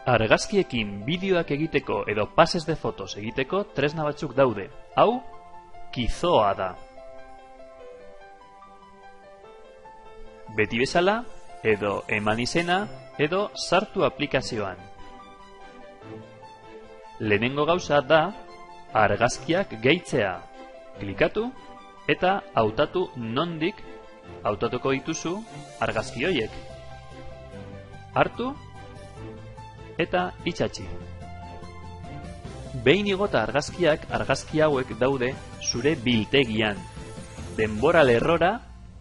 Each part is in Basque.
Argazkiekin bideoak egiteko edo pases de fotos egiteko tresna batzuk daude. Hau, Kizoa da. Beti bezala, edo eman izena, edo sartu aplikazioan. Lehenengo gauza da, argazkiak gehitzea. Klikatu eta hautatu nondik hautatuko dituzu argazki horiek. Hartu eta itxatxi. Behin igota argazkiak, argazki hauek daude zure biltegian. Denbora lerrora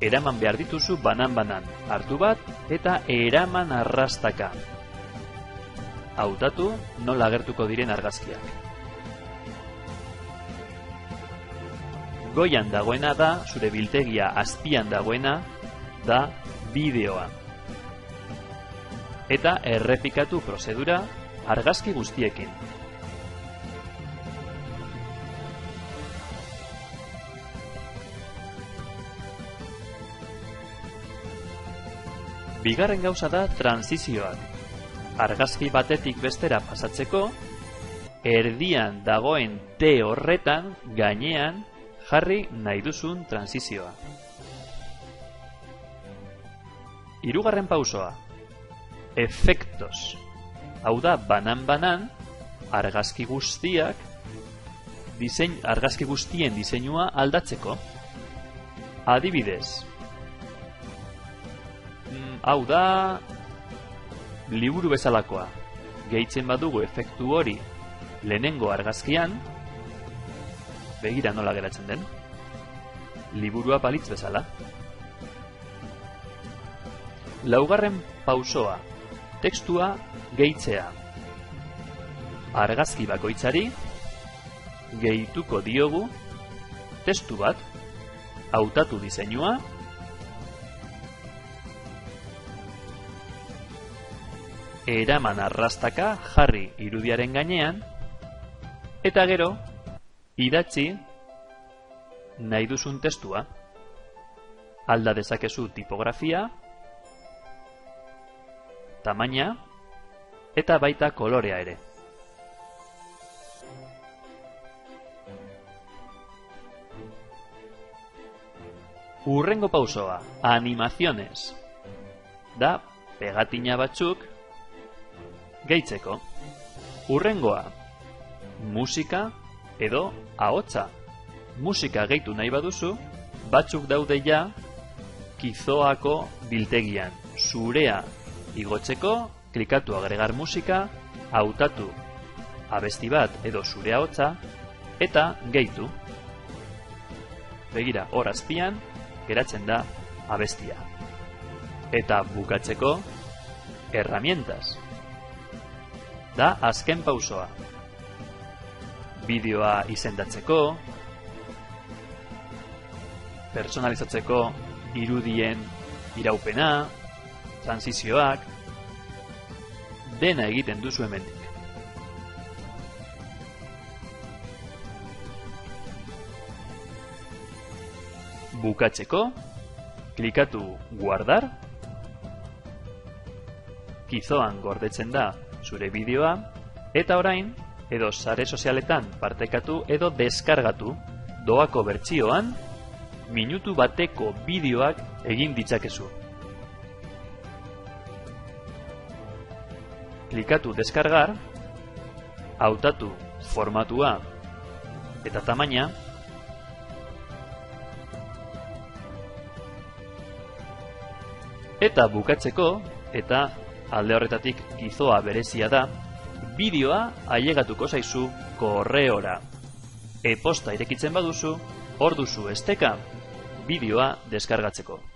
eraman behar dituzu banan-banan. Hartu bat eta eraman arrastaka. Hautatu nola agertuko diren argazkiak. Goian dagoena da, zure biltegia azpian dagoena da bideoa. Eta errepikatu prozedura argazki guztiekin. Bigarren gauza da transizioak. Argazki batetik bestera pasatzeko, erdian dagoen T horretan gainean jarri nahi duzun transizioa. Hirugarren pausoa. Efektos. Hau da, banan-banan, argazki guztien diseinua aldatzeko. Adibidez, hau da, liburu bezalakoa. Gehitzen badugu efektu hori lehenengo argazkian, begira nola geratzen den. Liburua balitz bezala. Laugarren pausoa. Tekstua gehitzea. Argazki bakoitzari gehituko diogu testu bat, hautatu diseinua, eraman arrastaka jarri irudiaren gainean, eta gero idatzi nahi duzun testua. Alda dezakezu tipografia, tamaina eta baita kolorea ere. Hurrengo pausoa, animaziones. Da, pegatina batzuk gehitzeko. Hurrengoa, musika edo ahotsa. Musika gehitu nahi baduzu, batzuk daude ja Kizoako biltegian. Zurea igotzeko, klikatu agregar musika, hautatu abesti bat edo zure ahotsa, eta gehitu. Begira, hor azpian, geratzen da abestia. Eta bukatzeko, herramientas. Da, azken pausoa. Bideoa izendatzeko, personalizatzeko irudien iraupena, transizioak, dena egiten duzu hemendik. Bukatzeko, klikatu guardar, Kizoan gordetzen da zure bideoa, eta orain, edo sare sozialetan partekatu edo deskargatu, doako bertsioan, minutu bateko bideoak egin ditzakezu. Klikatu deskargar, hautatu formatua eta tamaina, eta bukatzeko, eta alde horretatik Kizoa berezia da, bideoa ailegatuko zaizu korreora. E-posta irekitzen baduzu, hor duzu esteka bideoa deskargatzeko.